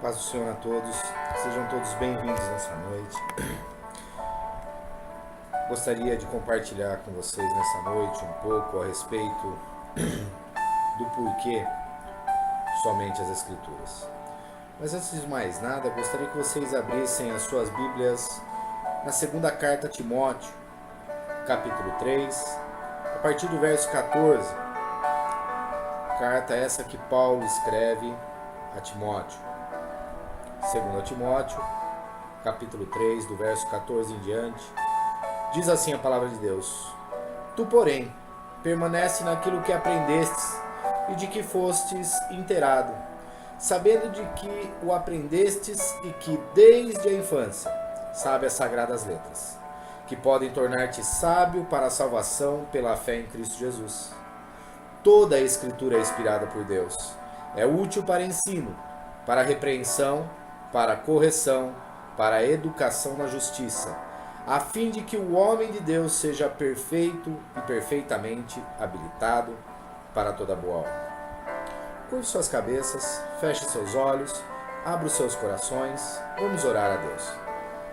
Paz do Senhor a todos, sejam todos bem-vindos nessa noite. Gostaria de compartilhar com vocês nessa noite um pouco a respeito do porquê somente as Escrituras. Mas antes de mais nada, gostaria que vocês abrissem as suas Bíblias na segunda carta a Timóteo, capítulo 3, a partir do verso 14. Carta essa que Paulo escreve a Timóteo. 2 Timóteo, capítulo 3, do verso 14 em diante, diz assim a palavra de Deus: Tu, porém, permanece naquilo que aprendestes e de que fostes inteirado, sabendo de que o aprendestes e que desde a infância sabe as sagradas letras, que podem tornar-te sábio para a salvação pela fé em Cristo Jesus. Toda a Escritura é inspirada por Deus, é útil para ensino, para repreensão, para a correção, para a educação na justiça, a fim de que o homem de Deus seja perfeito e perfeitamente habilitado para toda boa obra. Curve suas cabeças, feche seus olhos, abra os seus corações, vamos orar a Deus.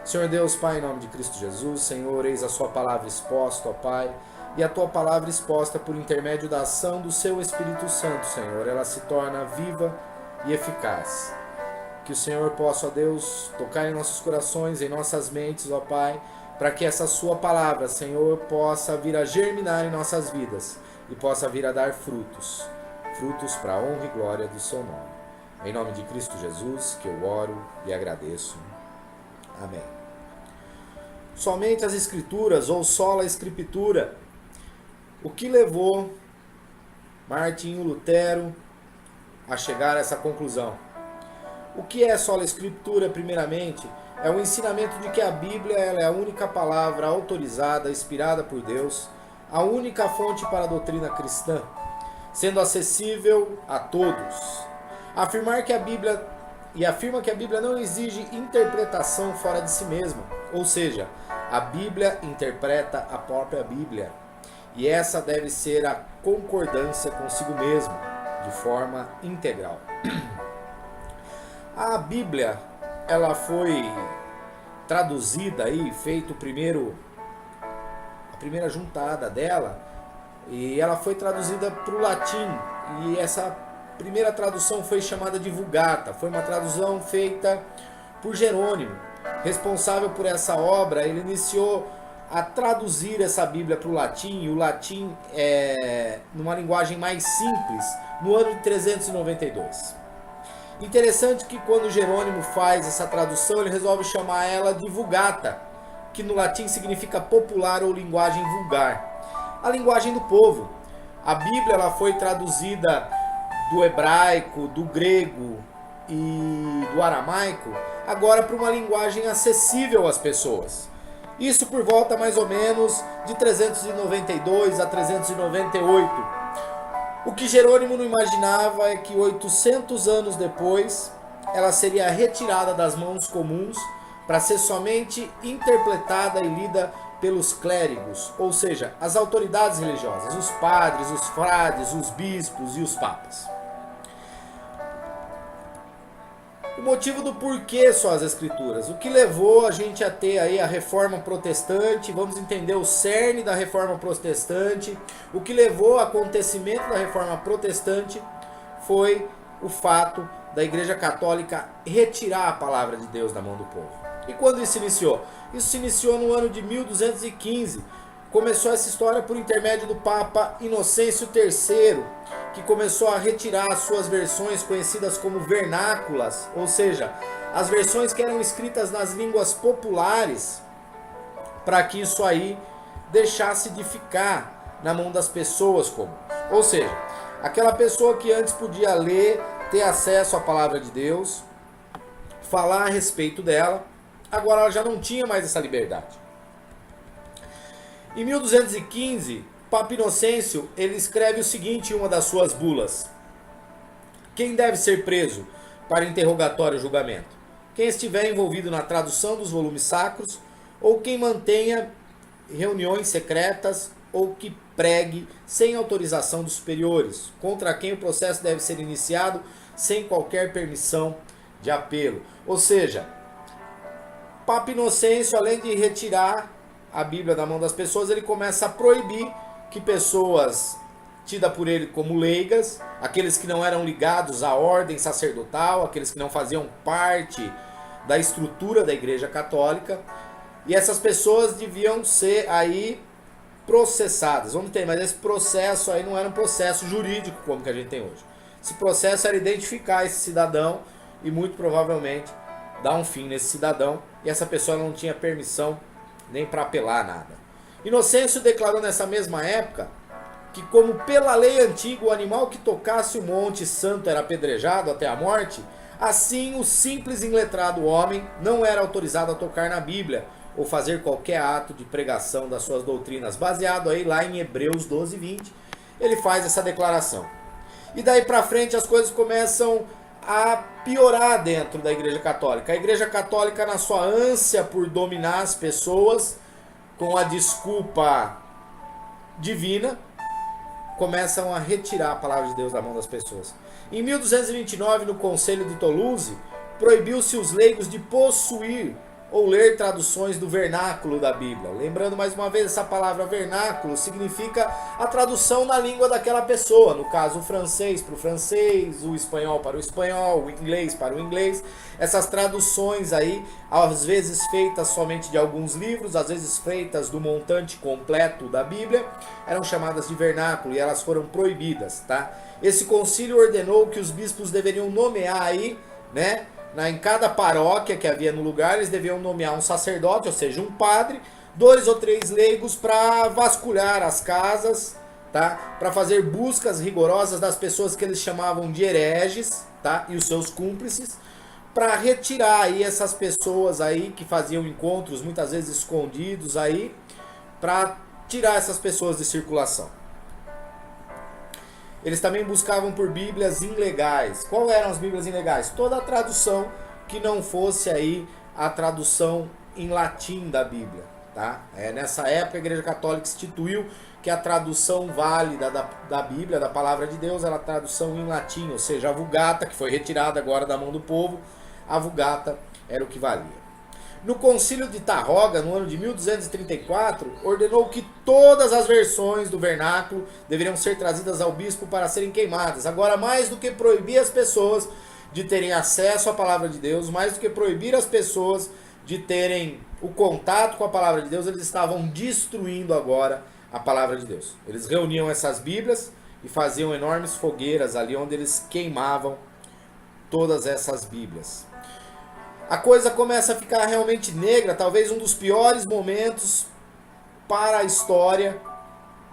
Senhor Deus, Pai, em nome de Cristo Jesus, Senhor, eis a sua palavra exposta, ó Pai, e a tua palavra exposta por intermédio da ação do seu Espírito Santo, Senhor, ela se torna viva e eficaz. Que o Senhor possa, ó Deus, tocar em nossos corações, em nossas mentes, ó Pai, para que essa sua palavra, Senhor, possa vir a germinar em nossas vidas e possa vir a dar frutos para a honra e glória do seu nome. Em nome de Cristo Jesus, que eu oro e agradeço. Amém. Somente as Escrituras, ou sola Escritura, o que levou Martinho Lutero a chegar a essa conclusão? O que é sola Escritura, primeiramente? É o ensinamento de que a Bíblia ela é a única palavra autorizada, inspirada por Deus, a única fonte para a doutrina cristã, sendo acessível a todos. Afirma que a Bíblia não exige interpretação fora de si mesma, ou seja, a Bíblia interpreta a própria Bíblia, e essa deve ser a concordância consigo mesmo, de forma integral. A Bíblia, ela foi traduzida aí, feito a primeira juntada dela, e ela foi traduzida para o latim, e essa primeira tradução foi chamada de Vulgata, foi uma tradução feita por Jerônimo, responsável por essa obra. Ele iniciou a traduzir essa Bíblia para o latim, e o latim numa linguagem mais simples, no ano de 392. Interessante que quando Jerônimo faz essa tradução, ele resolve chamar ela de Vulgata, que no latim significa popular ou linguagem vulgar. A linguagem do povo. A Bíblia ela foi traduzida do hebraico, do grego e do aramaico, agora para uma linguagem acessível às pessoas. Isso por volta mais ou menos de 392 a 398. O que Jerônimo não imaginava é que 800 anos depois ela seria retirada das mãos comuns para ser somente interpretada e lida pelos clérigos, ou seja, as autoridades religiosas, os padres, os frades, os bispos e os papas. O motivo do porquê só as Escrituras, o que levou a gente a ter aí a Reforma Protestante, vamos entender o cerne da Reforma Protestante, o que levou ao acontecimento da Reforma Protestante foi o fato da Igreja Católica retirar a palavra de Deus da mão do povo. E quando isso se iniciou? Isso se iniciou no ano de 1215. Começou essa história por intermédio do Papa Inocêncio III, que começou a retirar as suas versões conhecidas como vernáculas, ou seja, as versões que eram escritas nas línguas populares, para que isso aí deixasse de ficar na mão das pessoas comuns. Ou seja, aquela pessoa que antes podia ler, ter acesso à palavra de Deus, falar a respeito dela, agora ela já não tinha mais essa liberdade. Em 1215, Papa Inocêncio ele escreve o seguinte em uma das suas bulas: quem deve ser preso para interrogatório e julgamento? Quem estiver envolvido na tradução dos volumes sacros, ou quem mantenha reuniões secretas, ou que pregue sem autorização dos superiores, contra quem o processo deve ser iniciado sem qualquer permissão de apelo. Ou seja, Papa Inocêncio, além de retirar a Bíblia da mão das pessoas, ele começa a proibir que pessoas tidas por ele como leigas, aqueles que não eram ligados à ordem sacerdotal, aqueles que não faziam parte da estrutura da Igreja Católica, e essas pessoas deviam ser aí processadas. Vamos ter, mas esse processo aí não era um processo jurídico como que a gente tem hoje. Esse processo era identificar esse cidadão e muito provavelmente dar um fim nesse cidadão, e essa pessoa não tinha permissão nem para apelar nada. Inocêncio declarou nessa mesma época que, como pela lei antiga o animal que tocasse o monte santo era apedrejado até a morte, assim o simples e iletrado homem não era autorizado a tocar na Bíblia ou fazer qualquer ato de pregação das suas doutrinas. Baseado aí lá em Hebreus 12:20, ele faz essa declaração. E daí para frente as coisas começam a piorar dentro da Igreja Católica. A Igreja Católica, na sua ânsia por dominar as pessoas com a desculpa divina, começam a retirar a palavra de Deus da mão das pessoas. Em 1229, no Conselho de Toulouse, proibiu-se os leigos de possuir ou ler traduções do vernáculo da Bíblia. Lembrando mais uma vez, essa palavra vernáculo significa a tradução na língua daquela pessoa, no caso o francês para o francês, o espanhol para o espanhol, o inglês para o inglês. Essas traduções aí, às vezes feitas somente de alguns livros, às vezes feitas do montante completo da Bíblia, eram chamadas de vernáculo e elas foram proibidas, tá? Esse concílio ordenou que os bispos deveriam nomear aí, né, em cada paróquia que havia no lugar, eles deviam nomear um sacerdote, ou seja, um padre, 2 ou 3 leigos para vasculhar as casas, tá? Para fazer buscas rigorosas das pessoas que eles chamavam de hereges, tá? E os seus cúmplices, para retirar aí essas pessoas aí que faziam encontros, muitas vezes escondidos aí, para tirar essas pessoas de circulação. Eles também buscavam por bíblias ilegais. Qual eram as bíblias ilegais? Toda a tradução que não fosse aí a tradução em latim da Bíblia, tá? Nessa época a Igreja Católica instituiu que a tradução válida da Bíblia, da Palavra de Deus, era a tradução em latim, ou seja, a Vulgata, que foi retirada agora da mão do povo, a Vulgata era o que valia. No Concílio de Tarroga, no ano de 1234, ordenou que todas as versões do vernáculo deveriam ser trazidas ao bispo para serem queimadas. Agora, mais do que proibir as pessoas de terem acesso à palavra de Deus, mais do que proibir as pessoas de terem o contato com a palavra de Deus, eles estavam destruindo agora a palavra de Deus. Eles reuniam essas bíblias e faziam enormes fogueiras ali onde eles queimavam todas essas bíblias. A coisa começa a ficar realmente negra, talvez um dos piores momentos para a história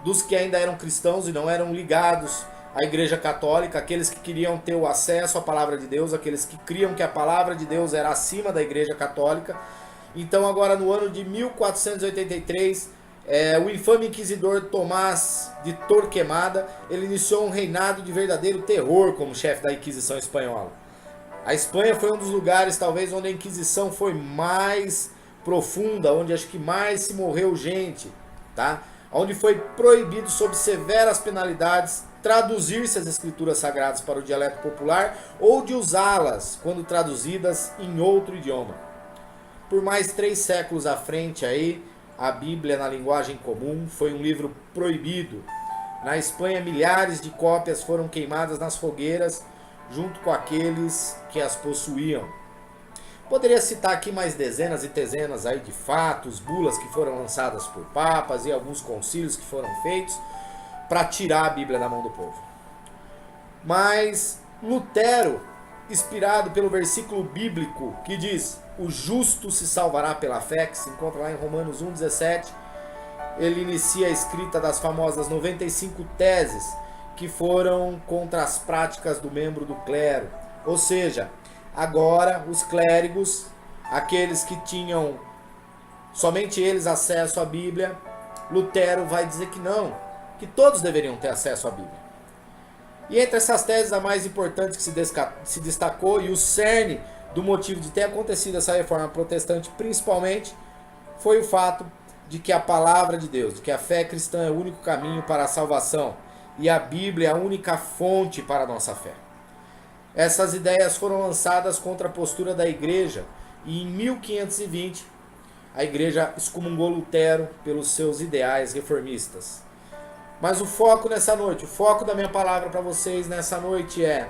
dos que ainda eram cristãos e não eram ligados à Igreja Católica, aqueles que queriam ter o acesso à palavra de Deus, aqueles que criam que a palavra de Deus era acima da Igreja Católica. Então agora no ano de 1483, o infame inquisidor Tomás de Torquemada, ele iniciou um reinado de verdadeiro terror como chefe da Inquisição espanhola. A Espanha foi um dos lugares, talvez, onde a Inquisição foi mais profunda, onde acho que mais se morreu gente, tá? Onde foi proibido, sob severas penalidades, traduzir-se as escrituras sagradas para o dialeto popular ou de usá-las quando traduzidas em outro idioma. Por mais 3 séculos à frente aí, a Bíblia na linguagem comum foi um livro proibido. Na Espanha, milhares de cópias foram queimadas nas fogueiras, junto com aqueles que as possuíam. Poderia citar aqui mais dezenas e dezenas aí de fatos, bulas que foram lançadas por papas e alguns concílios que foram feitos para tirar a Bíblia da mão do povo. Mas Lutero, inspirado pelo versículo bíblico que diz: o justo se salvará pela fé, que se encontra lá em Romanos 1,17, ele inicia a escrita das famosas 95 teses que foram contra as práticas do membro do clero. Ou seja, agora os clérigos, aqueles que tinham somente eles acesso à Bíblia, Lutero vai dizer que não, que todos deveriam ter acesso à Bíblia. E entre essas teses, a mais importante que se destacou, e o cerne do motivo de ter acontecido essa reforma protestante principalmente, foi o fato de que a palavra de Deus, de que a fé cristã é o único caminho para a salvação, e a Bíblia é a única fonte para a nossa fé. Essas ideias foram lançadas contra a postura da igreja e em 1520 a igreja excomungou Lutero pelos seus ideais reformistas. Mas o foco nessa noite, o foco da minha palavra para vocês nessa noite é: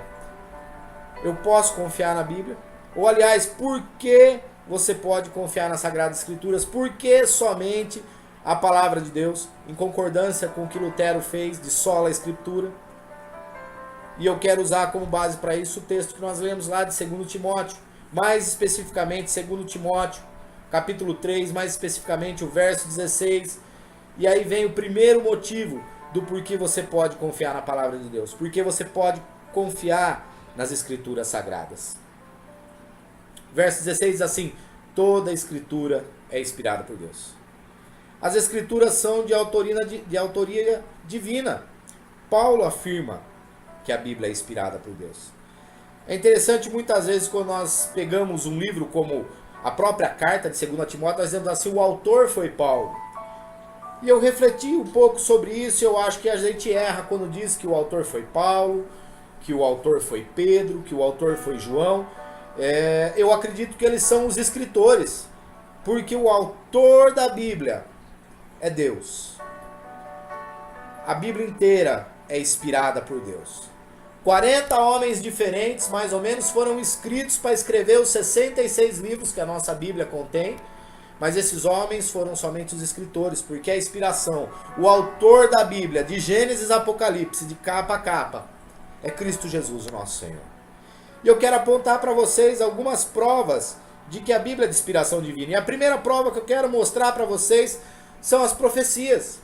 eu posso confiar na Bíblia? Ou aliás, por que você pode confiar nas Sagradas Escrituras? Por que somente a palavra de Deus, em concordância com o que Lutero fez de sola Escritura? E eu quero usar como base para isso o texto que nós lemos lá de 2 Timóteo, mais especificamente 2 Timóteo, capítulo 3, mais especificamente o verso 16. E aí vem o primeiro motivo do porquê você pode confiar na palavra de Deus. Porque você pode confiar nas Escrituras Sagradas. Verso 16 diz assim: toda a Escritura é inspirada por Deus. As Escrituras são de autoria divina. Paulo afirma que a Bíblia é inspirada por Deus. É interessante muitas vezes quando nós pegamos um livro como a própria carta de 2 Timóteo, nós dizemos assim: o autor foi Paulo. E eu refleti um pouco sobre isso e eu acho que a gente erra quando diz que o autor foi Paulo, que o autor foi Pedro, que o autor foi João. Eu acredito que eles são os escritores, porque o autor da Bíblia é Deus. A Bíblia inteira é inspirada por Deus. 40 homens diferentes, mais ou menos, foram escritos para escrever os 66 livros que a nossa Bíblia contém. Mas esses homens foram somente os escritores, porque a inspiração, o autor da Bíblia, de Gênesis a Apocalipse, de capa a capa, é Cristo Jesus, o nosso Senhor. E eu quero apontar para vocês algumas provas de que a Bíblia é de inspiração divina. E a primeira prova que eu quero mostrar para vocês são as profecias.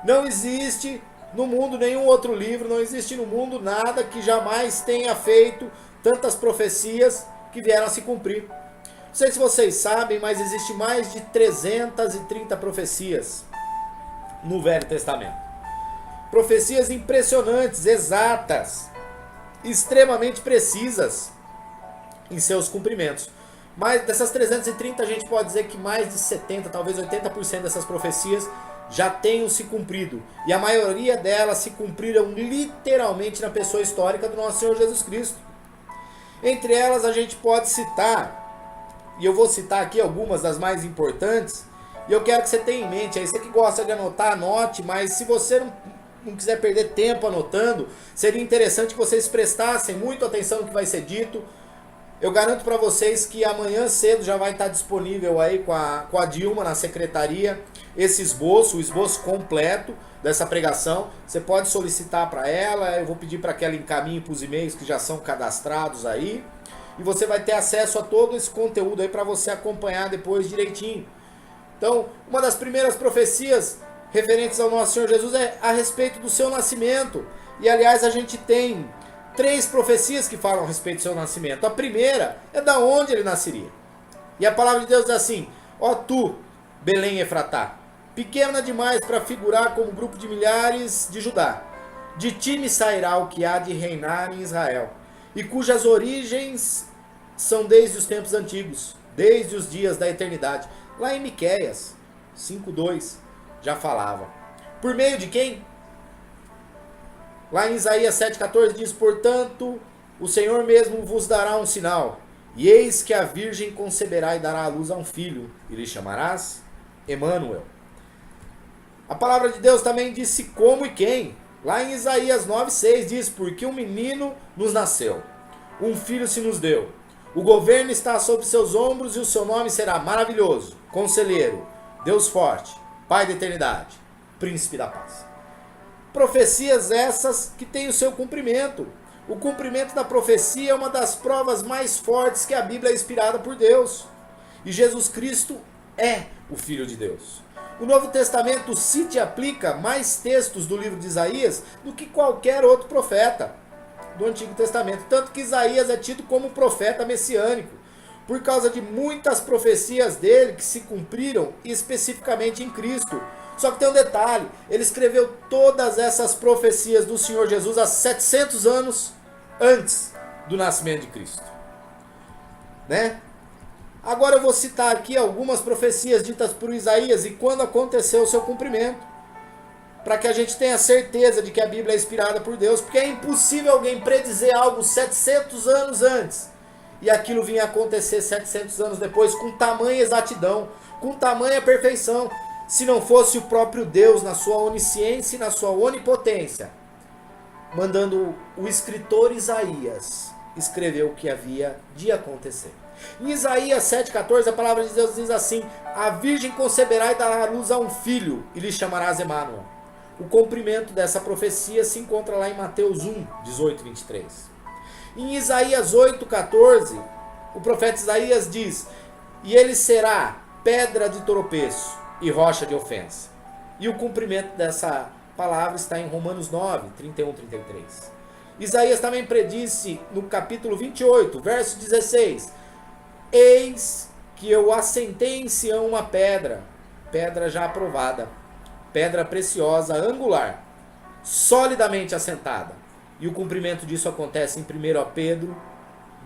Não existe no mundo nenhum outro livro, não existe no mundo nada que jamais tenha feito tantas profecias que vieram a se cumprir. Não sei se vocês sabem, mas existe mais de 330 profecias no Velho Testamento. Profecias impressionantes, exatas, extremamente precisas em seus cumprimentos. Mas dessas 330 a gente pode dizer que mais de 70, talvez 80% dessas profecias já tenham se cumprido. E a maioria delas se cumpriram literalmente na pessoa histórica do nosso Senhor Jesus Cristo. Entre elas a gente pode citar, e eu vou citar aqui algumas das mais importantes, e eu quero que você tenha em mente, aí você que gosta de anotar, anote, mas se você não quiser perder tempo anotando, seria interessante que vocês prestassem muito atenção no que vai ser dito. Eu garanto para vocês que amanhã cedo já vai estar disponível aí com a Dilma na secretaria esse esboço, o esboço completo dessa pregação. Você pode solicitar para ela, eu vou pedir para que ela encaminhe para os e-mails que já são cadastrados aí. E você vai ter acesso a todo esse conteúdo aí para você acompanhar depois direitinho. Então, uma das primeiras profecias referentes ao nosso Senhor Jesus é a respeito do seu nascimento. E aliás a gente tem 3 profecias que falam a respeito do seu nascimento. A primeira é da onde ele nasceria. E a palavra de Deus diz assim: ó tu, Belém Efratá, pequena demais para figurar como grupo de milhares de Judá. De ti me sairá o que há de reinar em Israel, e cujas origens são desde os tempos antigos, desde os dias da eternidade. Lá em Miqueias 5:2 já falava. Por meio de quem? Lá em Isaías 7,14 diz: portanto, o Senhor mesmo vos dará um sinal, e eis que a virgem conceberá e dará à luz a um filho, e lhe chamarás Emanuel. A palavra de Deus também disse como e quem. Lá em Isaías 9,6 diz: porque um menino nos nasceu, um filho se nos deu, o governo está sobre seus ombros, e o seu nome será Maravilhoso, Conselheiro, Deus Forte, Pai da Eternidade, Príncipe da Paz. Profecias essas que têm o seu cumprimento. O cumprimento da profecia é uma das provas mais fortes que a Bíblia é inspirada por Deus. E Jesus Cristo é o Filho de Deus. O Novo Testamento cita e aplica mais textos do livro de Isaías do que qualquer outro profeta do Antigo Testamento. Tanto que Isaías é tido como profeta messiânico, por causa de muitas profecias dele que se cumpriram especificamente em Cristo. Só que tem um detalhe: ele escreveu todas essas profecias do Senhor Jesus há 700 anos antes do nascimento de Cristo, né? Agora eu vou citar aqui algumas profecias ditas por Isaías e quando aconteceu o seu cumprimento. para que a gente tenha certeza de que a Bíblia é inspirada por Deus, porque é impossível alguém predizer algo 700 anos antes e aquilo vinha acontecer 700 anos depois com tamanha exatidão, com tamanha perfeição, se não fosse o próprio Deus na sua onisciência e na sua onipotência, mandando o escritor Isaías escrever o que havia de acontecer. Em Isaías 7,14 a palavra de Deus diz assim: a virgem conceberá e dará à luz a um filho e lhe chamarás Emanuel. O cumprimento dessa profecia se encontra lá em Mateus 1, 18 e 23. Em Isaías 8,14 o profeta Isaías diz: e ele será pedra de tropeço e rocha de ofensa. E o cumprimento dessa palavra está em Romanos 9, 31 e 33. Isaías também predisse no capítulo 28, verso 16: eis que eu assentei em Sião uma pedra, pedra já aprovada, pedra preciosa, angular, solidamente assentada. E o cumprimento disso acontece em 1 Pedro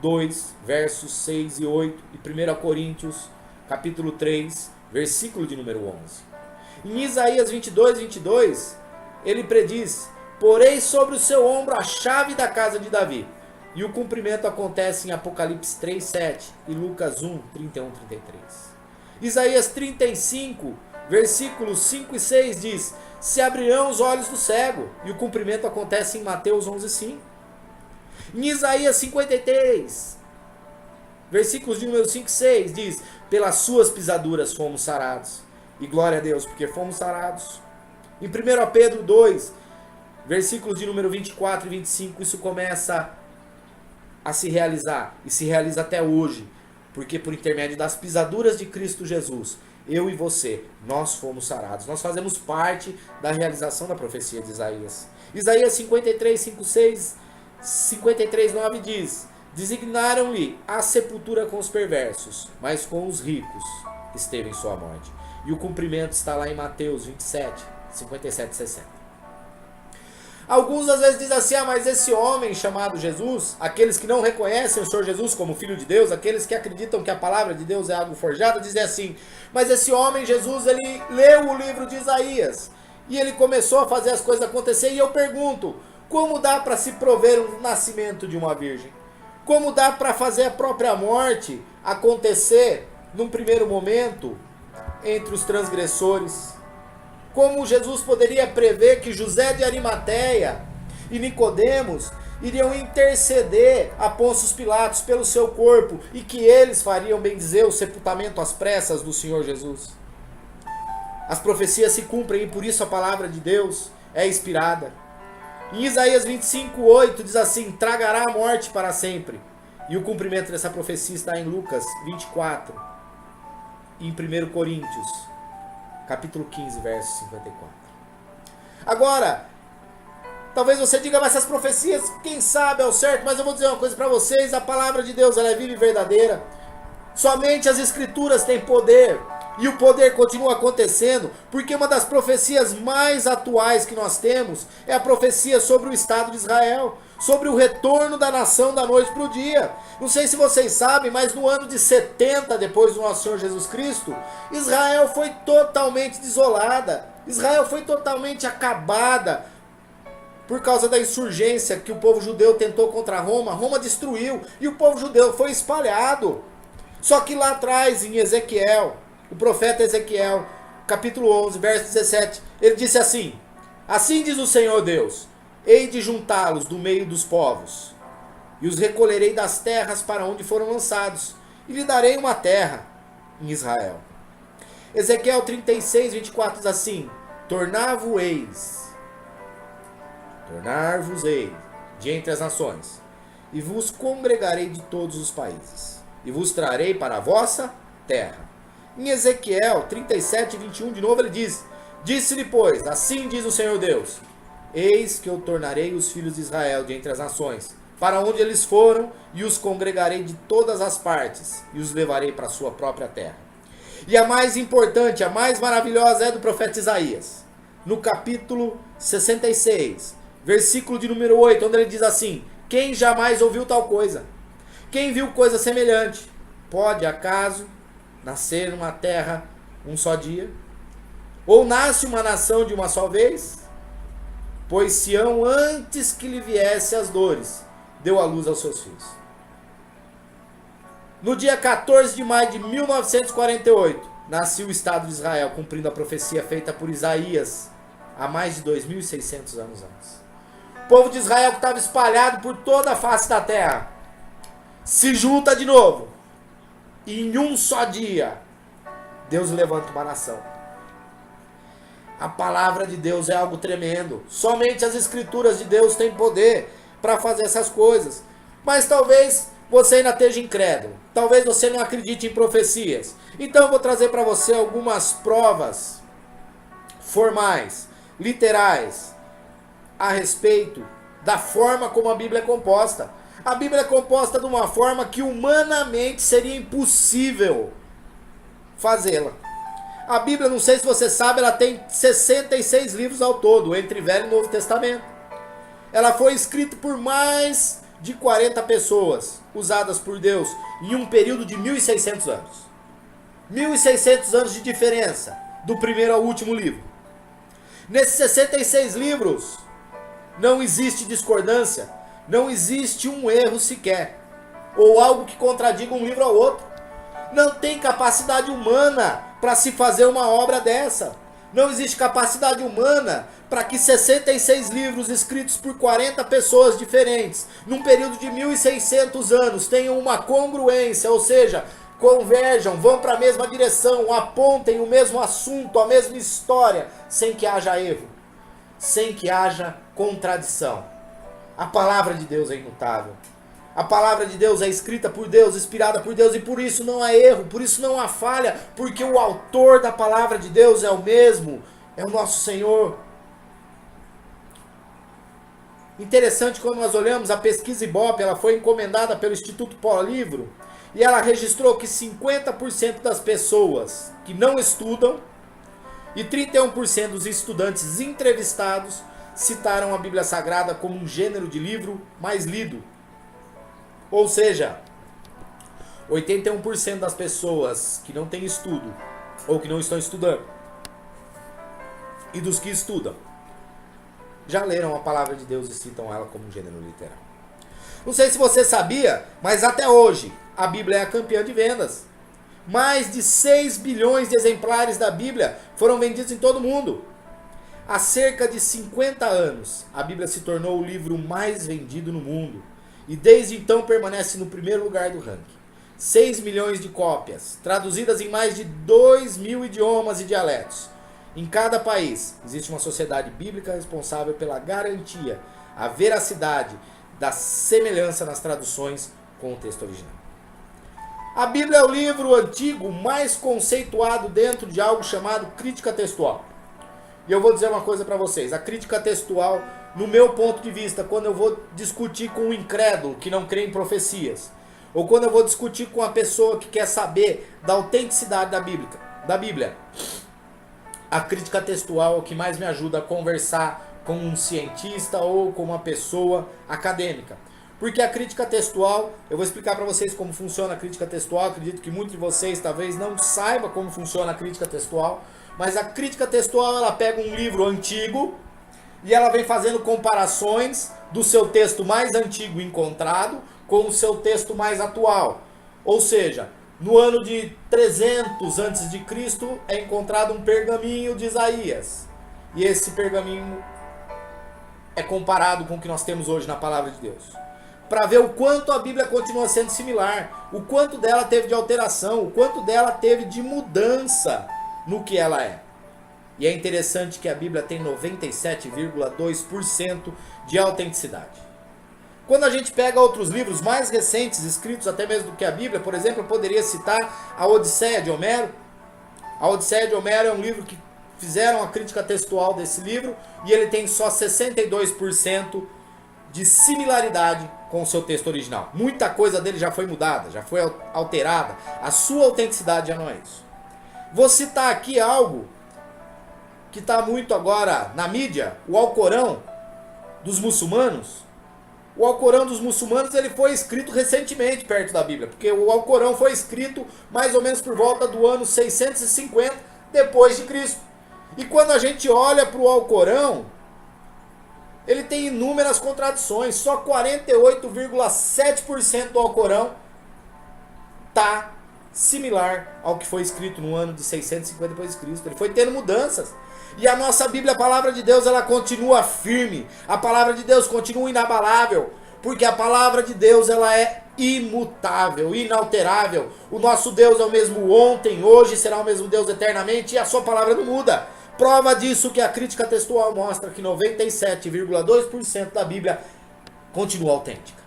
2, versos 6 e 8, e 1 Coríntios, capítulo 3, versículo de número 11. Em Isaías 22, 22, ele prediz: porei sobre o seu ombro a chave da casa de Davi. E o cumprimento acontece em Apocalipse 3, 7 e Lucas 1, 31 e 33. Isaías 35, versículos 5 e 6 diz: se abrirão os olhos do cego. E o cumprimento acontece em Mateus 11, 5. Em Isaías 53, versículos de número 5 e 6 diz: pelas suas pisaduras fomos sarados. E glória a Deus, porque fomos sarados. Em 1 Pedro 2, versículos de número 24 e 25, isso começa a se realizar, e se realiza até hoje, porque por intermédio das pisaduras de Cristo Jesus, eu e você, nós fomos sarados. Nós fazemos parte da realização da profecia de Isaías. Isaías 53, 5, 6, 53, 9 diz: designaram-lhe a sepultura com os perversos, mas com os ricos esteve em sua morte. E o cumprimento está lá em Mateus 27, 57 e 60. Alguns às vezes dizem assim: mas esse homem chamado Jesus, aqueles que não reconhecem o Senhor Jesus como Filho de Deus, aqueles que acreditam que a palavra de Deus é algo forjado, dizem assim: mas esse homem Jesus, ele leu o livro de Isaías e ele começou a fazer as coisas acontecer. E eu pergunto: como dá para se prover um nascimento de uma virgem? Como dá para fazer a própria morte acontecer num primeiro momento entre os transgressores? Como Jesus poderia prever que José de Arimateia e Nicodemos iriam interceder a Pôncio Pilatos pelo seu corpo e que eles fariam, bem dizer, o sepultamento às pressas do Senhor Jesus? As profecias se cumprem e por isso a palavra de Deus é inspirada. Em Isaías 25, 8 diz assim: tragará a morte para sempre. E o cumprimento dessa profecia está em Lucas 24 e em 1 Coríntios capítulo 15, verso 54. Agora, talvez você diga: mas essas profecias, quem sabe ao certo? Mas eu vou dizer uma coisa para vocês: a palavra de Deus, ela é viva e verdadeira. Somente as escrituras têm poder. E o poder continua acontecendo, porque uma das profecias mais atuais que nós temos é a profecia sobre o Estado de Israel, sobre o retorno da nação da noite para o dia. Não sei se vocês sabem, mas no ano de 70, depois do nosso Senhor Jesus Cristo, Israel foi totalmente desolada, Israel foi totalmente acabada, por causa da insurgência que o povo judeu tentou contra Roma. Roma destruiu e o povo judeu foi espalhado. Só que lá atrás, em Ezequiel, o profeta Ezequiel, capítulo 11, verso 17, ele disse assim: assim diz o Senhor Deus: hei de juntá-los do meio dos povos, e os recolherei das terras para onde foram lançados, e lhe darei uma terra em Israel. Ezequiel 36, 24 diz assim: tornar-vos-eis de entre as nações, e vos congregarei de todos os países, e vos trarei para a vossa terra. Em Ezequiel 37, 21, de novo ele diz: disse-lhe, pois, assim diz o Senhor Deus: eis que eu tornarei os filhos de Israel de entre as nações, para onde eles foram, e os congregarei de todas as partes, e os levarei para a sua própria terra. E a mais importante, a mais maravilhosa é do profeta Isaías, no capítulo 66, versículo de número 8, onde ele diz assim: quem jamais ouviu tal coisa? Quem viu coisa semelhante? Pode acaso nascer numa terra um só dia? Ou nasce uma nação de uma só vez? pois Sião, antes que lhe viesse as dores, deu à luz aos seus filhos. No dia 14 de maio de 1948, nasceu o Estado de Israel, cumprindo a profecia feita por Isaías há mais de 2.600 anos antes. O povo de Israel, que estava espalhado por toda a face da terra, se junta de novo. E em um só dia, Deus levanta uma nação. A palavra de Deus é algo tremendo. Somente as escrituras de Deus têm poder para fazer essas coisas. Mas talvez você ainda esteja incrédulo. Talvez você não acredite em profecias. Então eu vou trazer para você algumas provas formais, literais, a respeito da forma como a Bíblia é composta. A Bíblia é composta de uma forma que humanamente seria impossível fazê-la. A Bíblia, não sei se você sabe, ela tem 66 livros ao todo, entre Velho e Novo Testamento. Ela foi escrita por mais de 40 pessoas, usadas por Deus, em um período de 1.600 anos. 1.600 anos de diferença, do primeiro ao último livro. Nesses 66 livros, não existe discordância, não existe um erro sequer, ou algo que contradiga um livro ao outro. Não tem capacidade humana para se fazer uma obra dessa. Não existe capacidade humana para que 66 livros escritos por 40 pessoas diferentes, num período de 1.600 anos, tenham uma congruência, ou seja, converjam, vão para a mesma direção, apontem o mesmo assunto, a mesma história, sem que haja erro, sem que haja contradição. A palavra de Deus é imutável. A palavra de Deus é escrita por Deus, inspirada por Deus, e por isso não há erro, por isso não há falha, porque o autor da palavra de Deus é o mesmo, é o nosso Senhor. Interessante, quando nós olhamos a pesquisa Ibope, ela foi encomendada pelo Instituto Polivro, e ela registrou que 50% das pessoas que não estudam e 31% dos estudantes entrevistados citaram a Bíblia Sagrada como um gênero de livro mais lido. Ou seja, 81% das pessoas que não têm estudo ou que não estão estudando e dos que estudam já leram a palavra de Deus e citam ela como um gênero literal. Não sei se você sabia, mas até hoje a Bíblia é a campeã de vendas. Mais de 6 bilhões de exemplares da Bíblia foram vendidos em todo o mundo. Há cerca de 50 anos, a Bíblia se tornou o livro mais vendido no mundo. E desde então permanece no primeiro lugar do ranking. 6 milhões de cópias, traduzidas em mais de 2.000 idiomas e dialetos. Em cada país, existe uma sociedade bíblica responsável pela garantia, a veracidade da semelhança nas traduções com o texto original. A Bíblia é o livro antigo mais conceituado dentro de algo chamado crítica textual. E eu vou dizer uma coisa para vocês, a crítica textual, no meu ponto de vista, quando eu vou discutir com um incrédulo que não crê em profecias, ou quando eu vou discutir com uma pessoa que quer saber da autenticidade da Bíblia, a crítica textual é o que mais me ajuda a conversar com um cientista ou com uma pessoa acadêmica. Porque a crítica textual, eu vou explicar para vocês como funciona a crítica textual, acredito que muitos de vocês talvez não saibam como funciona a crítica textual, mas a crítica textual, ela pega um livro antigo e ela vem fazendo comparações do seu texto mais antigo encontrado com o seu texto mais atual. Ou seja, no ano de 300 a.C. é encontrado um pergaminho de Isaías. E esse pergaminho é comparado com o que nós temos hoje na palavra de Deus. Para ver o quanto a Bíblia continua sendo similar, o quanto dela teve de alteração, o quanto dela teve de mudança no que ela é. E é interessante que a Bíblia tem 97,2% de autenticidade. Quando a gente pega outros livros mais recentes, escritos até mesmo do que a Bíblia, por exemplo, eu poderia citar a Odisseia de Homero. A Odisseia de Homero é um livro que fizeram a crítica textual desse livro e ele tem só 62% de similaridade com o seu texto original. Muita coisa dele já foi mudada, já foi alterada. A sua autenticidade já não é isso. Vou citar aqui algo que está muito agora na mídia, o Alcorão dos muçulmanos. O Alcorão dos muçulmanos ele foi escrito recentemente perto da Bíblia, porque o Alcorão foi escrito mais ou menos por volta do ano 650 depois de Cristo. E quando a gente olha para o Alcorão, ele tem inúmeras contradições. Só 48,7% do Alcorão está similar ao que foi escrito no ano de 650 depois de Cristo. Ele foi tendo mudanças. E a nossa Bíblia, a palavra de Deus, ela continua firme. A palavra de Deus continua inabalável. Porque a palavra de Deus, ela é imutável, inalterável. O nosso Deus é o mesmo ontem, hoje, será o mesmo Deus eternamente. E a sua palavra não muda. Prova disso que a crítica textual mostra que 97,2% da Bíblia continua autêntica.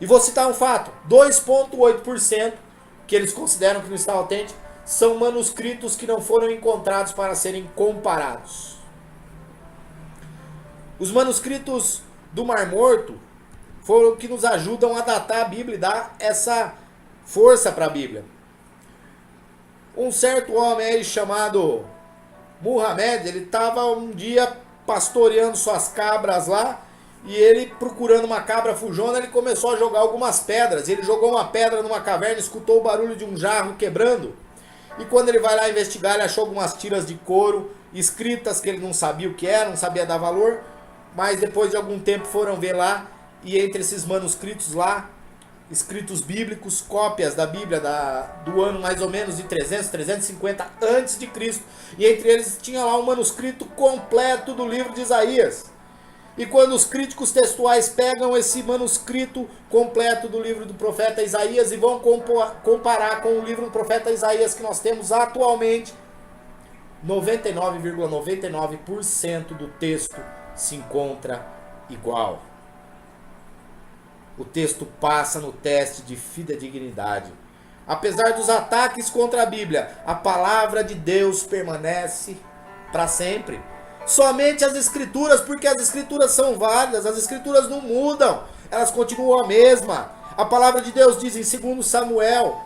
E vou citar um fato. 2,8% que eles consideram que não está autêntico são manuscritos que não foram encontrados para serem comparados. Os manuscritos do Mar Morto foram que nos ajudam a datar a Bíblia e dar essa força para a Bíblia. Um certo homem aí chamado Muhammad, ele estava um dia pastoreando suas cabras lá, e ele, procurando uma cabra fujona, ele começou a jogar algumas pedras. Ele jogou uma pedra numa caverna, escutou o barulho de um jarro quebrando, e quando ele vai lá investigar, ele achou algumas tiras de couro escritas que ele não sabia o que era, não sabia dar valor, mas depois de algum tempo foram ver lá, e entre esses manuscritos lá, escritos bíblicos, cópias da Bíblia do ano mais ou menos de 300, 350 antes de Cristo, e entre eles tinha lá um manuscrito completo do livro de Isaías. E quando os críticos textuais pegam esse manuscrito completo do livro do profeta Isaías e vão comparar com o livro do profeta Isaías que nós temos atualmente, 99,99% do texto se encontra igual. O texto passa no teste de fidedignidade. Apesar dos ataques contra a Bíblia, a palavra de Deus permanece para sempre. Somente as Escrituras, porque as Escrituras são válidas, as Escrituras não mudam, elas continuam a mesma. A palavra de Deus diz em 2 Samuel,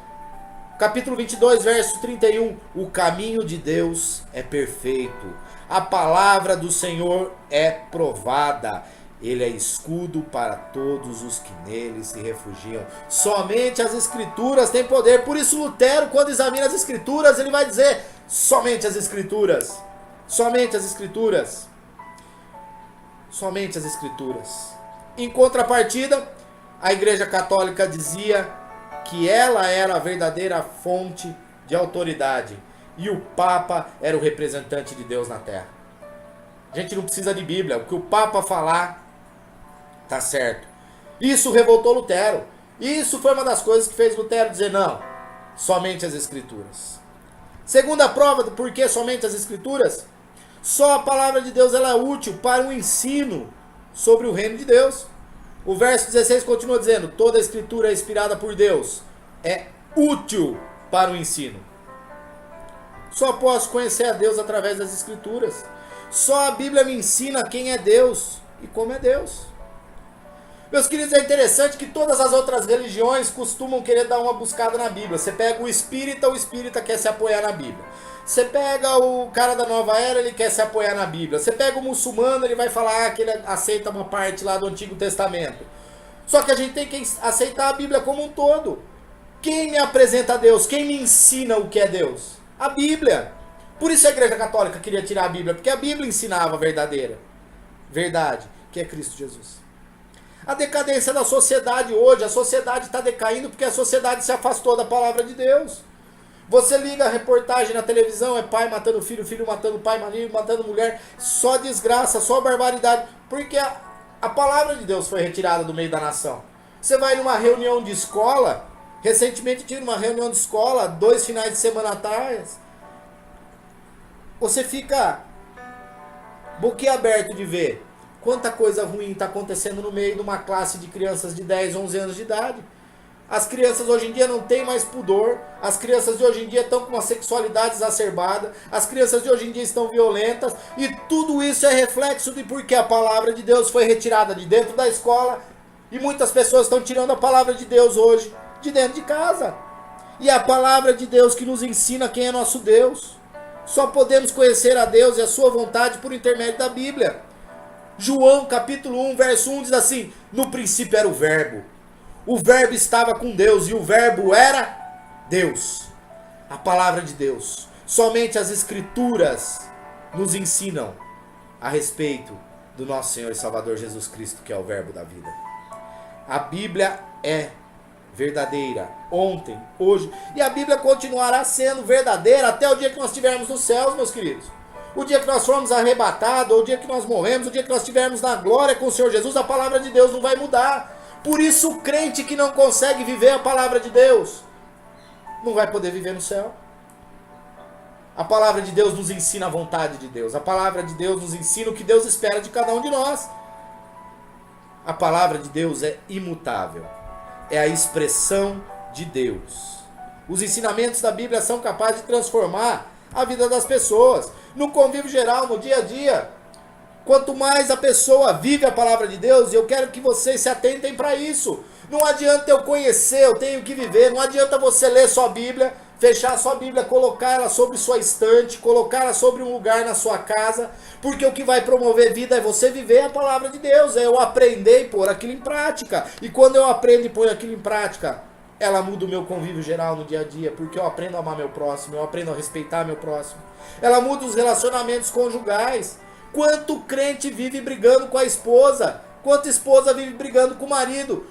capítulo 22, verso 31, o caminho de Deus é perfeito, a palavra do Senhor é provada, ele é escudo para todos os que nele se refugiam. Somente as Escrituras têm poder. Por isso Lutero, quando examina as Escrituras, ele vai dizer, somente as Escrituras. Somente as Escrituras. Somente as Escrituras. Em contrapartida, a Igreja Católica dizia que ela era a verdadeira fonte de autoridade e o Papa era o representante de Deus na Terra. A gente não precisa de Bíblia, o que o Papa falar tá certo. Isso revoltou Lutero. Isso foi uma das coisas que fez Lutero dizer não, somente as Escrituras. Segunda prova do porquê somente as Escrituras, só a palavra de Deus ela é útil para o ensino sobre o reino de Deus. O verso 16 continua dizendo, toda a Escritura é inspirada por Deus, é útil para o ensino. Só posso conhecer a Deus através das Escrituras. Só a Bíblia me ensina quem é Deus e como é Deus. Meus queridos, é interessante que todas as outras religiões costumam querer dar uma buscada na Bíblia. Você pega o espírita quer se apoiar na Bíblia. Você pega o cara da nova era, ele quer se apoiar na Bíblia. Você pega o muçulmano, ele vai falar que ele aceita uma parte lá do Antigo Testamento. Só que a gente tem que aceitar a Bíblia como um todo. Quem me apresenta a Deus? Quem me ensina o que é Deus? A Bíblia. Por isso a Igreja Católica queria tirar a Bíblia, porque a Bíblia ensinava a verdadeira verdade, que é Cristo Jesus. A decadência da sociedade hoje, a sociedade está decaindo porque a sociedade se afastou da palavra de Deus. Você liga a reportagem na televisão, é pai matando filho, filho matando pai, marido matando mulher, só desgraça, só barbaridade, porque a palavra de Deus foi retirada do meio da nação. Você vai numa reunião de escola, recentemente tive uma reunião de escola, 2 finais de semana atrás, você fica boquiaberto de ver quanta coisa ruim está acontecendo no meio de uma classe de crianças de 10, 11 anos de idade. As crianças hoje em dia não têm mais pudor. As crianças de hoje em dia estão com uma sexualidade exacerbada. As crianças de hoje em dia estão violentas. E tudo isso é reflexo de porque a palavra de Deus foi retirada de dentro da escola. E muitas pessoas estão tirando a palavra de Deus hoje de dentro de casa. E é a palavra de Deus que nos ensina quem é nosso Deus. Só podemos conhecer a Deus e a sua vontade por intermédio da Bíblia. João capítulo 1, verso 1 diz assim, no princípio era o verbo estava com Deus e o verbo era Deus. A palavra de Deus. Somente as Escrituras nos ensinam a respeito do nosso Senhor e Salvador Jesus Cristo, que é o verbo da vida. A Bíblia é verdadeira ontem, hoje, e a Bíblia continuará sendo verdadeira até o dia que nós estivermos nos céus, meus queridos. O dia que nós formos arrebatados, ou o dia que nós morremos, o dia que nós estivermos na glória com o Senhor Jesus, a palavra de Deus não vai mudar. Por isso o crente que não consegue viver a palavra de Deus não vai poder viver no céu. A palavra de Deus nos ensina a vontade de Deus. A palavra de Deus nos ensina o que Deus espera de cada um de nós. A palavra de Deus é imutável. É a expressão de Deus. Os ensinamentos da Bíblia são capazes de transformar a vida das pessoas. No convívio geral, no dia a dia. Quanto mais a pessoa vive a palavra de Deus, e eu quero que vocês se atentem para isso. Não adianta eu conhecer, eu tenho que viver. Não adianta você ler sua Bíblia, fechar a sua Bíblia, colocar ela sobre sua estante, colocar ela sobre um lugar na sua casa, porque o que vai promover vida é você viver a palavra de Deus, é eu aprender e pôr aquilo em prática. E quando eu aprendo e ponho aquilo em prática, ela muda o meu convívio geral no dia a dia, porque eu aprendo a amar meu próximo, eu aprendo a respeitar meu próximo. Ela muda os relacionamentos conjugais. Quanto crente vive brigando com a esposa, quanta esposa vive brigando com o marido,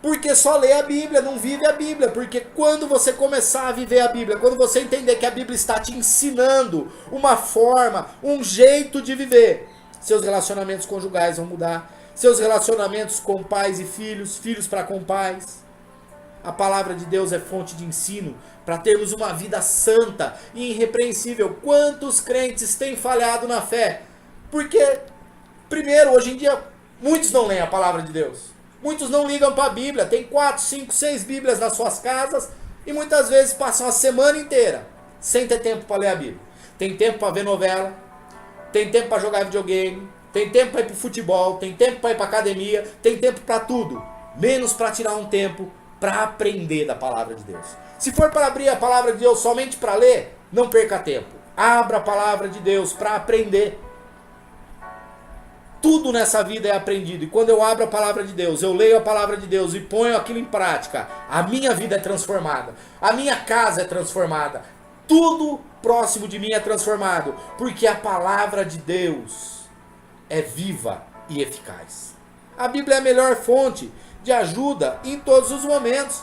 porque só lê a Bíblia, não vive a Bíblia. Porque quando você começar a viver a Bíblia, quando você entender que a Bíblia está te ensinando uma forma, um jeito de viver, seus relacionamentos conjugais vão mudar, seus relacionamentos com pais e filhos, filhos para com pais. A palavra de Deus é fonte de ensino para termos uma vida santa e irrepreensível. Quantos crentes têm falhado na fé? Porque, primeiro, hoje em dia, muitos não leem a palavra de Deus. Muitos não ligam para a Bíblia. Tem 4, 5, 6 Bíblias nas suas casas e muitas vezes passam a semana inteira sem ter tempo para ler a Bíblia. Tem tempo para ver novela, tem tempo para jogar videogame, tem tempo para ir para o futebol, tem tempo para ir para academia, tem tempo para tudo, menos para tirar um tempo para aprender da palavra de Deus. Se for para abrir a palavra de Deus somente para ler, não perca tempo. Abra a palavra de Deus para aprender. Tudo nessa vida é aprendido. E quando eu abro a palavra de Deus, eu leio a palavra de Deus e ponho aquilo em prática, a minha vida é transformada. A minha casa é transformada. Tudo próximo de mim é transformado. Porque a palavra de Deus é viva e eficaz. A Bíblia é a melhor fonte de ajuda em todos os momentos.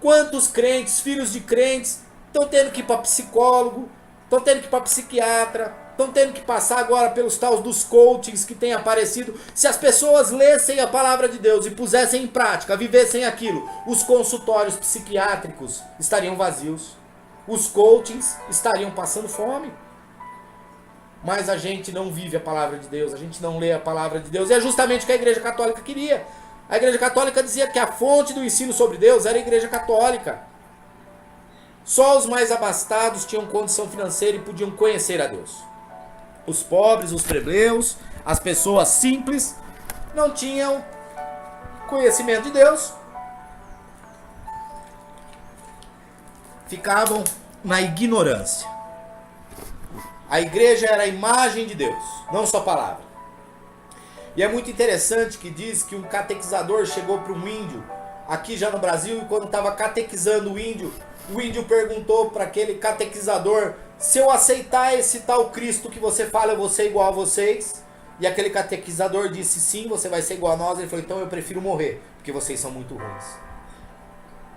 Quantos crentes, filhos de crentes, estão tendo que ir para psicólogo, estão tendo que ir para psiquiatra, estão tendo que passar agora pelos tais dos coachings que têm aparecido. Se as pessoas lessem a palavra de Deus e pusessem em prática, vivessem aquilo, os consultórios psiquiátricos estariam vazios. Os coachings estariam passando fome. Mas a gente não vive a palavra de Deus, a gente não lê a palavra de Deus. E é justamente o que a Igreja Católica queria. A Igreja Católica dizia que a fonte do ensino sobre Deus era a Igreja Católica. Só os mais abastados tinham condição financeira e podiam conhecer a Deus. Os pobres, os plebeus, as pessoas simples não tinham conhecimento de Deus. Ficavam na ignorância. A igreja era a imagem de Deus, não só a palavra. E é muito interessante que diz que um catequizador chegou para um índio, aqui já no Brasil, e quando estava catequizando o índio perguntou para aquele catequizador: se eu aceitar esse tal Cristo que você fala, eu vou ser igual a vocês? E aquele catequizador disse: sim, você vai ser igual a nós. Ele falou: então eu prefiro morrer, porque vocês são muito ruins.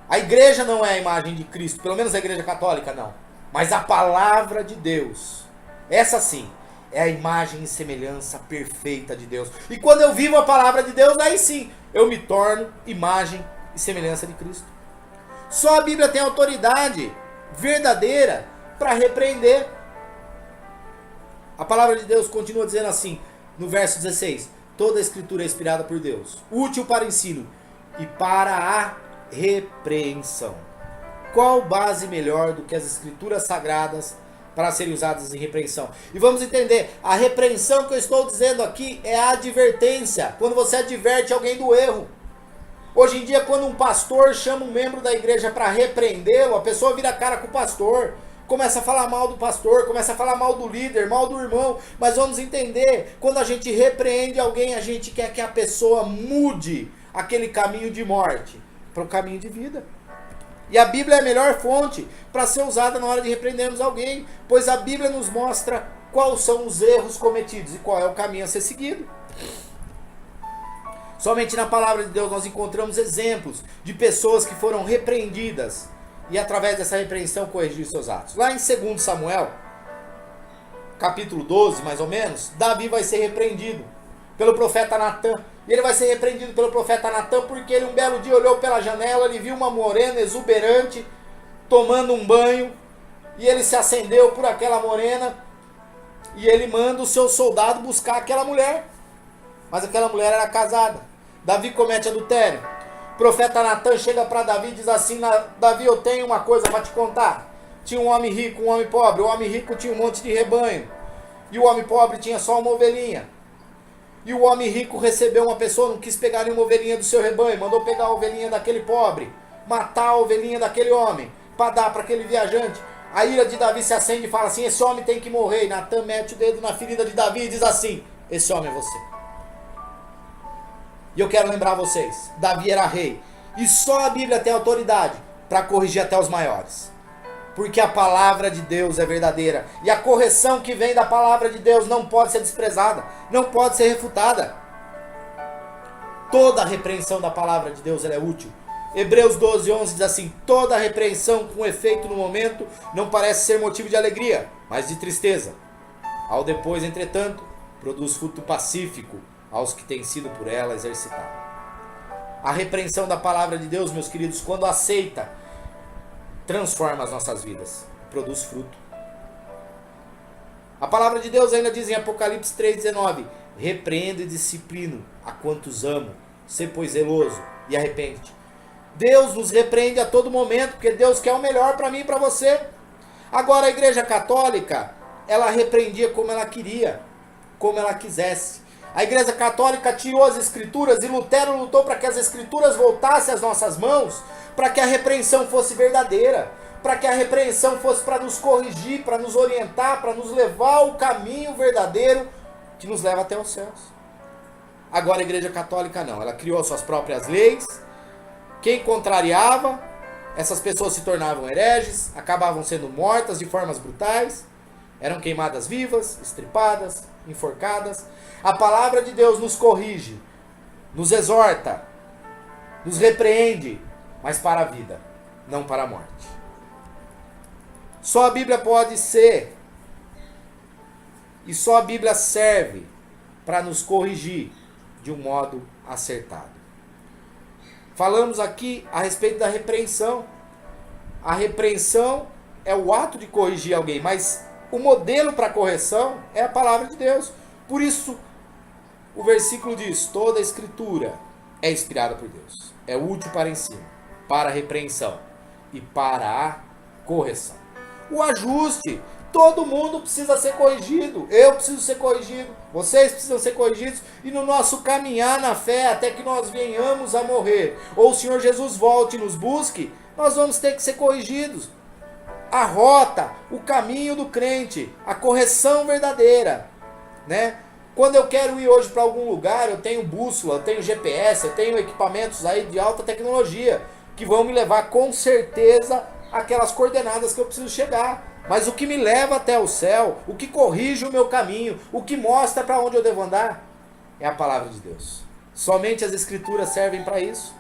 A igreja não é a imagem de Cristo, pelo menos a igreja católica não. Mas a palavra de Deus, essa sim, é a imagem e semelhança perfeita de Deus. E quando eu vivo a palavra de Deus, aí sim, eu me torno imagem e semelhança de Cristo. Só a Bíblia tem autoridade verdadeira para repreender. A palavra de Deus continua dizendo assim, no verso 16: toda a escritura é inspirada por Deus, útil para o ensino e para a repreensão. Qual base melhor do que as escrituras sagradas para serem usadas em repreensão? E vamos entender, a repreensão que eu estou dizendo aqui é a advertência, quando você adverte alguém do erro. Hoje em dia, quando um pastor chama um membro da igreja para repreendê-lo, a pessoa vira a cara com o pastor, começa a falar mal do pastor, começa a falar mal do líder, mal do irmão. Mas vamos entender, quando a gente repreende alguém, a gente quer que a pessoa mude aquele caminho de morte para o caminho de vida. E a Bíblia é a melhor fonte para ser usada na hora de repreendermos alguém, pois a Bíblia nos mostra quais são os erros cometidos e qual é o caminho a ser seguido. Somente na palavra de Deus nós encontramos exemplos de pessoas que foram repreendidas e através dessa repreensão corrigir seus atos. Lá em 2 Samuel, capítulo 12 mais ou menos, Davi vai ser repreendido pelo profeta Natã. E ele vai ser repreendido pelo profeta Natã porque ele um belo dia olhou pela janela, ele viu uma morena exuberante tomando um banho e ele se acendeu por aquela morena e ele manda o seu soldado buscar aquela mulher. Mas aquela mulher era casada. Davi comete adultério. O profeta Natã chega para Davi e diz assim: Davi, eu tenho uma coisa para te contar. Tinha um homem rico, um homem pobre. O homem rico tinha um monte de rebanho e o homem pobre tinha só uma ovelhinha. E o homem rico recebeu uma pessoa, não quis pegar nenhuma ovelhinha do seu rebanho, mandou pegar a ovelhinha daquele pobre, matar a ovelhinha daquele homem, para dar para aquele viajante. A ira de Davi se acende e fala assim: esse homem tem que morrer. E Natã mete o dedo na ferida de Davi e diz assim: esse homem é você. E eu quero lembrar vocês, Davi era rei, e só a Bíblia tem autoridade para corrigir até os maiores. Porque a palavra de Deus é verdadeira. E a correção que vem da palavra de Deus não pode ser desprezada. Não pode ser refutada. Toda a repreensão da palavra de Deus ela é útil. Hebreus 12:11 diz assim: toda repreensão com efeito no momento não parece ser motivo de alegria, mas de tristeza. Ao depois, entretanto, produz fruto pacífico aos que têm sido por ela exercitados. A repreensão da palavra de Deus, meus queridos, quando aceita, transforma as nossas vidas, produz fruto. A palavra de Deus ainda diz em Apocalipse 3:19: repreendo e disciplino a quantos amo, sê pois zeloso e arrepende. Deus nos repreende a todo momento, porque Deus quer o melhor para mim e para você. Agora a Igreja Católica, ela repreendia como ela queria, como ela quisesse. A Igreja Católica tirou as Escrituras e Lutero lutou para que as Escrituras voltassem às nossas mãos, para que a repreensão fosse verdadeira, para que a repreensão fosse para nos corrigir, para nos orientar, para nos levar ao caminho verdadeiro que nos leva até os céus. Agora a Igreja Católica não, ela criou suas próprias leis. Quem contrariava, essas pessoas se tornavam hereges, acabavam sendo mortas de formas brutais, eram queimadas vivas, estripadas, enforcadas. A palavra de Deus nos corrige, nos exorta, nos repreende, mas para a vida, não para a morte. Só a Bíblia pode ser, e só a Bíblia serve para nos corrigir de um modo acertado. Falamos aqui a respeito da repreensão. A repreensão é o ato de corrigir alguém, mas o modelo para correção é a palavra de Deus. Por isso, o versículo diz: toda a Escritura é inspirada por Deus, é útil para ensino, para a repreensão e para a correção. O ajuste, todo mundo precisa ser corrigido, eu preciso ser corrigido, vocês precisam ser corrigidos, e no nosso caminhar na fé, até que nós venhamos a morrer, ou o Senhor Jesus volte e nos busque, nós vamos ter que ser corrigidos. A rota, o caminho do crente, a correção verdadeira, né? Quando eu quero ir hoje para algum lugar, eu tenho bússola, eu tenho GPS, eu tenho equipamentos aí de alta tecnologia que vão me levar com certeza aquelas coordenadas que eu preciso chegar. Mas o que me leva até o céu, o que corrige o meu caminho, o que mostra para onde eu devo andar, é a palavra de Deus. Somente as Escrituras servem para isso.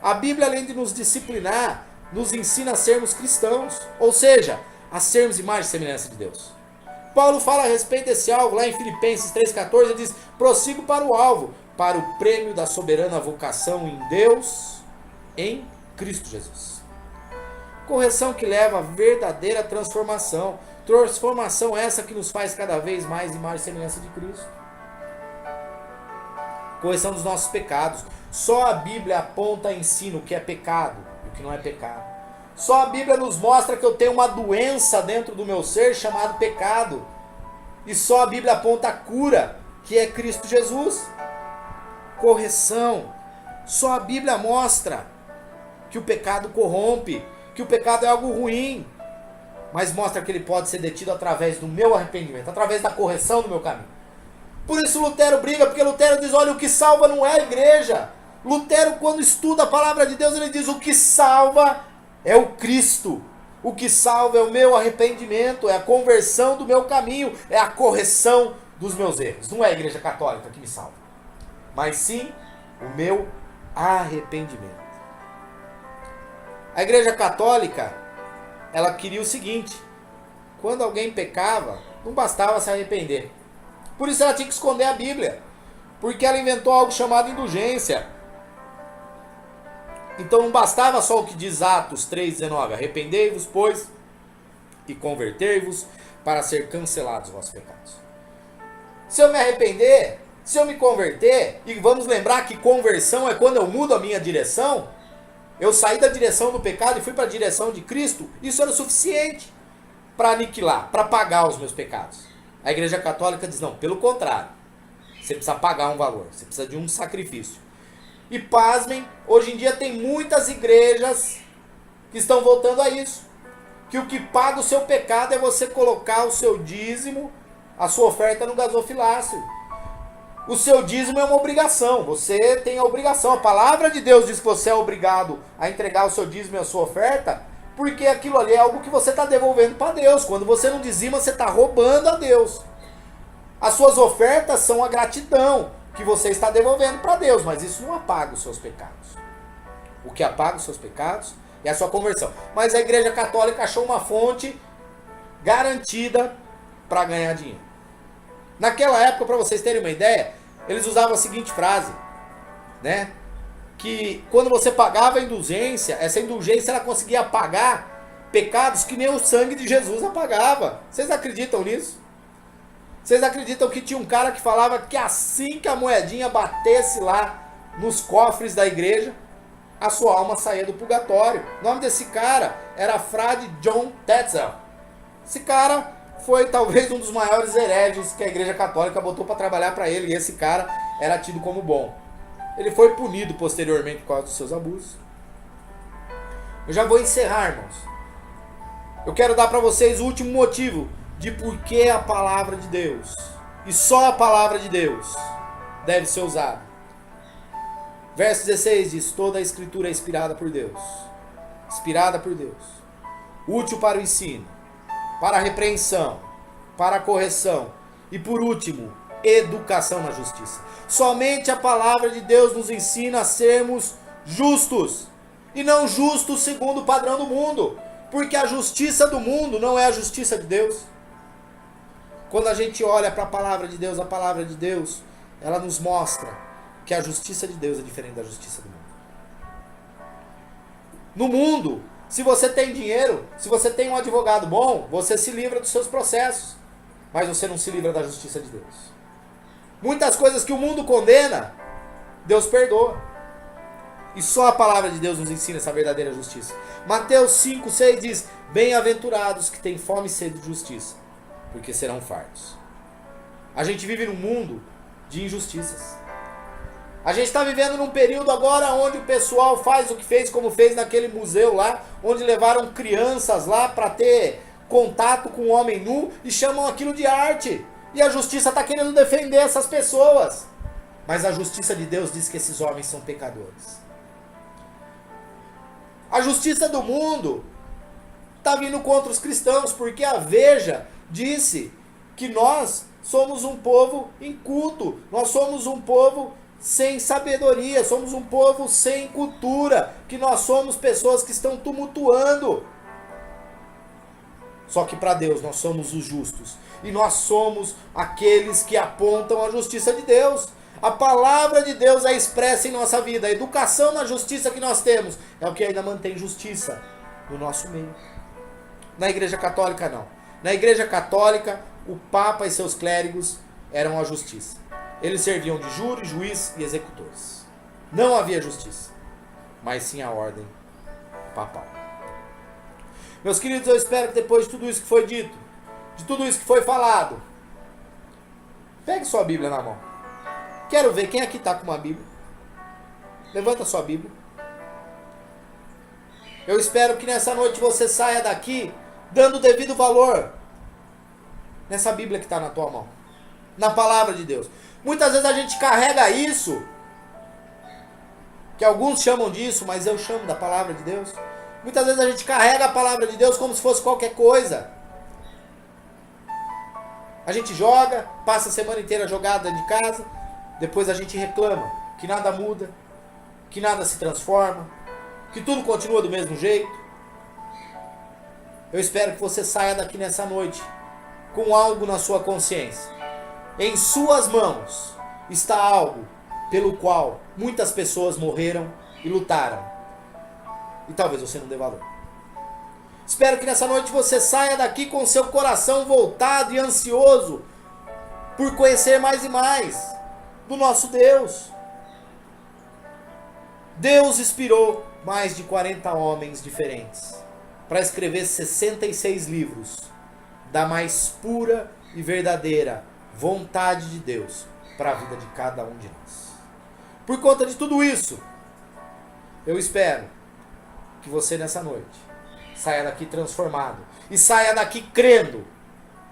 A Bíblia, além de nos disciplinar, nos ensina a sermos cristãos, ou seja, a sermos imagem e semelhança de Deus. Paulo fala a respeito desse alvo lá em Filipenses 3,14, ele diz: prossigo para o alvo, para o prêmio da soberana vocação em Deus, em Cristo Jesus. Correção que leva a verdadeira transformação. Transformação essa que nos faz cada vez mais imagem e semelhança de Cristo. Correção dos nossos pecados. Só a Bíblia aponta e ensina o que é pecado e o que não é pecado. Só a Bíblia nos mostra que eu tenho uma doença dentro do meu ser chamado pecado. E só a Bíblia aponta a cura, que é Cristo Jesus. Correção. Só a Bíblia mostra que o pecado corrompe, que o pecado é algo ruim, mas mostra que ele pode ser detido através do meu arrependimento, através da correção do meu caminho. Por isso Lutero briga, porque Lutero diz: olha, o que salva não é a igreja. Lutero, quando estuda a palavra de Deus, ele diz: o que salva é o Cristo. O que salva é o meu arrependimento, é a conversão do meu caminho, é a correção dos meus erros. Não é a Igreja Católica que me salva, mas sim o meu arrependimento. A Igreja Católica, ela queria o seguinte: quando alguém pecava, não bastava se arrepender. Por isso ela tinha que esconder a Bíblia, porque ela inventou algo chamado indulgência. Então não bastava só o que diz Atos 3,19: arrependei-vos, pois, e convertei-vos, para ser cancelados os vossos pecados. Se eu me arrepender, se eu me converter, e vamos lembrar que conversão é quando eu mudo a minha direção, eu saí da direção do pecado e fui para a direção de Cristo, isso era o suficiente para aniquilar, para pagar os meus pecados. A Igreja Católica diz: não, pelo contrário, você precisa pagar um valor, você precisa de um sacrifício. E pasmem, hoje em dia tem muitas igrejas que estão voltando a isso, que o que paga o seu pecado é você colocar o seu dízimo, a sua oferta no gasofilácio. O seu dízimo é uma obrigação, você tem a obrigação, a palavra de Deus diz que você é obrigado a entregar o seu dízimo e a sua oferta, porque aquilo ali é algo que você está devolvendo para Deus. Quando você não dizima, você está roubando a Deus. As suas ofertas são a gratidão que você está devolvendo para Deus, mas isso não apaga os seus pecados. O que apaga os seus pecados é a sua conversão. Mas a Igreja Católica achou uma fonte garantida para ganhar dinheiro. Naquela época, para vocês terem uma ideia, eles usavam a seguinte frase, né? Que quando você pagava a indulgência, essa indulgência ela conseguia apagar pecados que nem o sangue de Jesus apagava. Vocês acreditam nisso? Vocês acreditam que tinha um cara que falava que assim que a moedinha batesse lá nos cofres da igreja, a sua alma saía do purgatório? O nome desse cara era Frade John Tetzel. Esse cara foi talvez um dos maiores hereges que a Igreja Católica botou para trabalhar para ele, e esse cara era tido como bom. Ele foi punido posteriormente por causa dos seus abusos. Eu já vou encerrar, irmãos. Eu quero dar para vocês o último motivo de por que a palavra de Deus, e só a palavra de Deus, deve ser usada. Verso 16 diz: toda a escritura é inspirada por Deus. Inspirada por Deus. Útil para o ensino, para a repreensão, para a correção e, por último, educação na justiça. Somente a palavra de Deus nos ensina a sermos justos, e não justos segundo o padrão do mundo, porque a justiça do mundo não é a justiça de Deus. Quando a gente olha para a palavra de Deus, ela nos mostra que a justiça de Deus é diferente da justiça do mundo. No mundo, se você tem dinheiro, se você tem um advogado bom, você se livra dos seus processos, mas você não se livra da justiça de Deus. Muitas coisas que o mundo condena, Deus perdoa. E só a palavra de Deus nos ensina essa verdadeira justiça. Mateus 5:6 diz: bem-aventurados que têm fome e sede de justiça, porque serão fartos. A gente vive num mundo de injustiças. A gente está vivendo num período agora onde o pessoal faz o que fez, como fez naquele museu lá, onde levaram crianças lá para ter contato com o homem nu e chamam aquilo de arte. E a justiça está querendo defender essas pessoas. Mas a justiça de Deus diz que esses homens são pecadores. A justiça do mundo está vindo contra os cristãos, porque a Veja disse que nós somos um povo inculto, nós somos um povo sem sabedoria, somos um povo sem cultura, que nós somos pessoas que estão tumultuando. Só que para Deus nós somos os justos, e nós somos aqueles que apontam a justiça de Deus. A palavra de Deus é expressa em nossa vida. A educação na justiça que nós temos é o que ainda mantém justiça no nosso meio. Na Igreja Católica não. Na Igreja Católica, o Papa e seus clérigos eram a justiça. Eles serviam de júri, juiz e executores. Não havia justiça, mas sim a ordem papal. Meus queridos, eu espero que depois de tudo isso que foi dito, de tudo isso que foi falado, pegue sua Bíblia na mão. Quero ver quem aqui está com uma Bíblia. Levanta sua Bíblia. Eu espero que nessa noite você saia daqui dando o devido valor nessa Bíblia que está na tua mão, na palavra de Deus. Muitas vezes a gente carrega isso, que alguns chamam disso, mas eu chamo da palavra de Deus. Muitas vezes a gente carrega a palavra de Deus como se fosse qualquer coisa. A gente joga, passa a semana inteira jogada de casa, depois a gente reclama que nada muda, que nada se transforma, que tudo continua do mesmo jeito. Eu espero que você saia daqui nessa noite com algo na sua consciência. Em suas mãos está algo pelo qual muitas pessoas morreram e lutaram. E talvez você não dê valor. Espero que nessa noite você saia daqui com seu coração voltado e ansioso por conhecer mais e mais do nosso Deus. Deus inspirou mais de 40 homens diferentes para escrever 66 livros da mais pura e verdadeira vontade de Deus para a vida de cada um de nós. Por conta de tudo isso, eu espero que você nessa noite saia daqui transformado e saia daqui crendo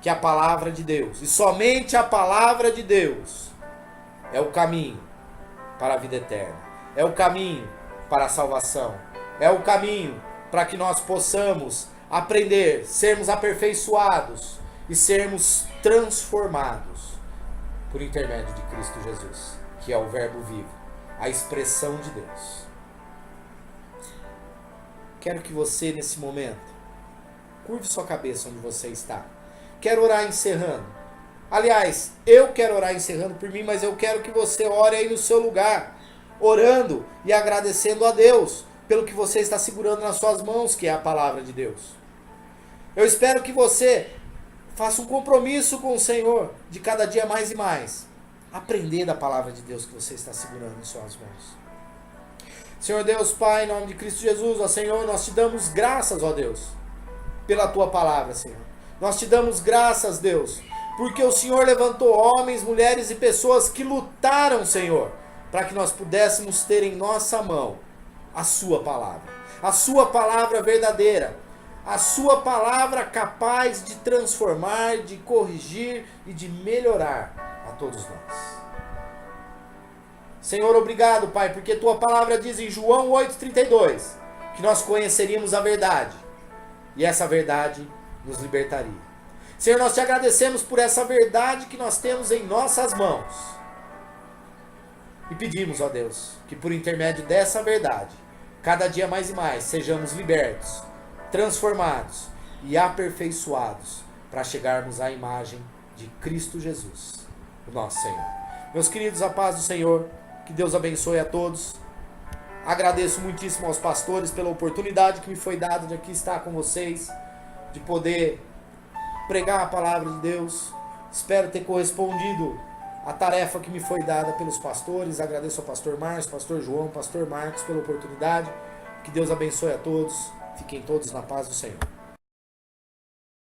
que a palavra de Deus, e somente a palavra de Deus, é o caminho para a vida eterna, é o caminho para a salvação, é o caminho para que nós possamos aprender, sermos aperfeiçoados e sermos transformados por intermédio de Cristo Jesus, que é o Verbo vivo, a expressão de Deus. Quero que você, nesse momento, curve sua cabeça onde você está. Quero orar encerrando. Aliás, eu quero orar encerrando por mim, mas eu quero que você ore aí no seu lugar, orando e agradecendo a Deus pelo que você está segurando nas suas mãos, que é a palavra de Deus. Eu espero que você faça um compromisso com o Senhor, de cada dia mais e mais, aprender da palavra de Deus que você está segurando em suas mãos. Senhor Deus, Pai, em nome de Cristo Jesus, ó Senhor, nós te damos graças, ó Deus, pela tua palavra, Senhor. Nós te damos graças, Deus, porque o Senhor levantou homens, mulheres e pessoas que lutaram, Senhor, para que nós pudéssemos ter em nossa mão a sua palavra verdadeira, a sua palavra capaz de transformar, de corrigir e de melhorar a todos nós. Senhor, obrigado, Pai, porque tua palavra diz em João 8,32 que nós conheceríamos a verdade e essa verdade nos libertaria. Senhor, nós te agradecemos por essa verdade que nós temos em nossas mãos e pedimos, ó Deus, que por intermédio dessa verdade, cada dia mais e mais, sejamos libertos, transformados e aperfeiçoados para chegarmos à imagem de Cristo Jesus, o nosso Senhor. Meus queridos, a paz do Senhor. Que Deus abençoe a todos. Agradeço muitíssimo aos pastores pela oportunidade que me foi dada de aqui estar com vocês, de poder pregar a palavra de Deus. Espero ter correspondido à tarefa que me foi dada pelos pastores. Agradeço ao pastor Márcio, pastor João, pastor Marcos pela oportunidade. Que Deus abençoe a todos. Fiquem todos na paz do Senhor.